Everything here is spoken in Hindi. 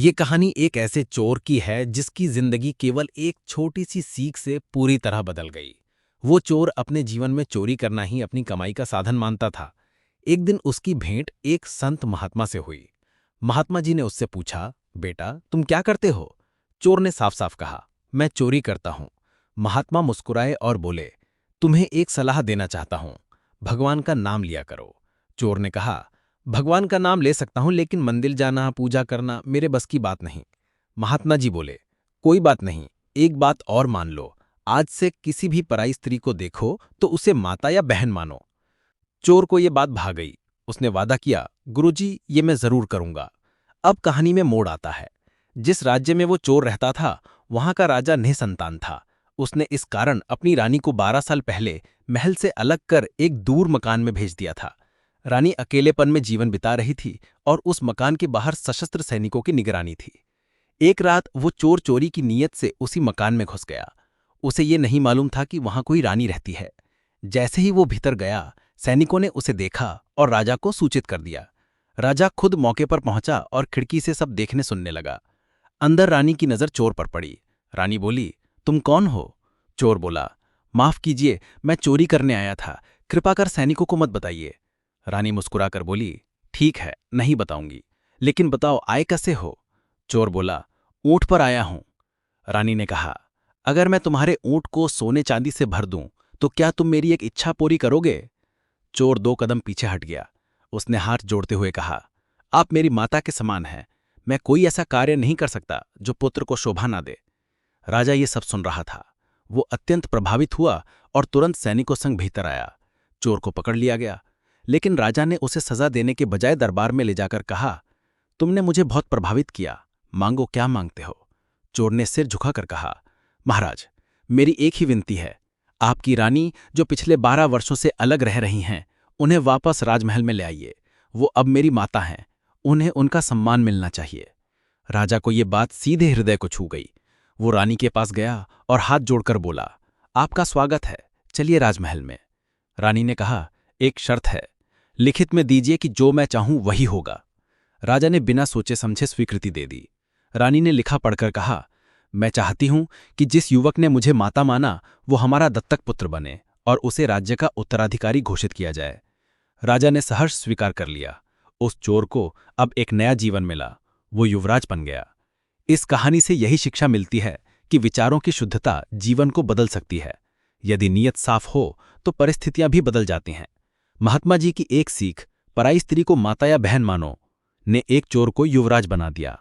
ये कहानी एक ऐसे चोर की है जिसकी जिंदगी केवल एक छोटी सी सीख से पूरी तरह बदल गई। वो चोर अपने जीवन में चोरी करना ही अपनी कमाई का साधन मानता था। एक दिन उसकी भेंट एक संत महात्मा से हुई। महात्मा जी ने उससे पूछा, बेटा तुम क्या करते हो? चोर ने साफ साफ कहा, मैं चोरी करता हूं। महात्मा मुस्कुराए और बोले, तुम्हें एक सलाह देना चाहता हूं, भगवान का नाम लिया करो। चोर ने कहा, भगवान का नाम ले सकता हूं लेकिन मंदिर जाना पूजा करना मेरे बस की बात नहीं। महात्मा जी बोले, कोई बात नहीं, एक बात और मान लो, आज से किसी भी पराई स्त्री को देखो तो उसे माता या बहन मानो। चोर को ये बात भा गई। उसने वादा किया, गुरुजी ये मैं जरूर करूंगा। अब कहानी में मोड़ आता है। जिस राज्य में वो चोर रहता था वहां का राजा निसंतान था। उसने इस कारण अपनी रानी को 12 साल पहले महल से अलग कर एक दूर मकान में भेज दिया था। रानी अकेलेपन में जीवन बिता रही थी और उस मकान के बाहर सशस्त्र सैनिकों की निगरानी थी। एक रात वो चोर चोरी की नीयत से उसी मकान में घुस गया। उसे ये नहीं मालूम था कि वहां कोई रानी रहती है। जैसे ही वो भीतर गया, सैनिकों ने उसे देखा और राजा को सूचित कर दिया। राजा खुद मौके पर पहुंचा और खिड़की से सब देखने सुनने लगा। अंदर रानी की नजर चोर पर पड़ी। रानी बोली, तुम कौन हो? चोर बोला, माफ कीजिए, मैं चोरी करने आया था, कृपा कर सैनिकों को मत बताइए। रानी मुस्कुराकर बोली, ठीक है, नहीं बताऊंगी, लेकिन बताओ आए कैसे हो? चोर बोला, ऊंट पर आया हूं। रानी ने कहा, अगर मैं तुम्हारे ऊंट को सोने चांदी से भर दूं तो क्या तुम मेरी एक इच्छा पूरी करोगे? चोर 2 कदम पीछे हट गया। उसने हाथ जोड़ते हुए कहा, आप मेरी माता के समान हैं, मैं कोई ऐसा कार्य नहीं कर सकता जो पुत्र को शोभा ना दे। राजा ये सब सुन रहा था। वो अत्यंत प्रभावित हुआ और तुरंत सैनिकों संग भीतर आया। चोर को पकड़ लिया गया, लेकिन राजा ने उसे सजा देने के बजाय दरबार में ले जाकर कहा, तुमने मुझे बहुत प्रभावित किया, मांगो क्या मांगते हो? चोर ने सिर झुकाकर कहा, महाराज मेरी एक ही विनती है, आपकी रानी जो पिछले 12 वर्षों से अलग रह रही हैं उन्हें वापस राजमहल में ले आइए। वो अब मेरी माता हैं, उन्हें उनका सम्मान मिलना चाहिए। राजा को ये बात सीधे हृदय को छू गई। वो रानी के पास गया और हाथ जोड़कर बोला, आपका स्वागत है, चलिए राजमहल में। रानी ने कहा, एक शर्त है, लिखित में दीजिए कि जो मैं चाहूं वही होगा। राजा ने बिना सोचे समझे स्वीकृति दे दी। रानी ने लिखा पढ़कर कहा, मैं चाहती हूं कि जिस युवक ने मुझे माता माना वो हमारा दत्तक पुत्र बने और उसे राज्य का उत्तराधिकारी घोषित किया जाए। राजा ने सहर्ष स्वीकार कर लिया। उस चोर को अब एक नया जीवन मिला, वो युवराज बन गया। इस कहानी से यही शिक्षा मिलती है कि विचारों की शुद्धता जीवन को बदल सकती है। यदि नीयत साफ हो तो परिस्थितियां भी बदल जाती हैं। महात्मा जी की एक सीख, पराई स्त्री को माता या बहन मानो, ने एक चोर को युवराज बना दिया।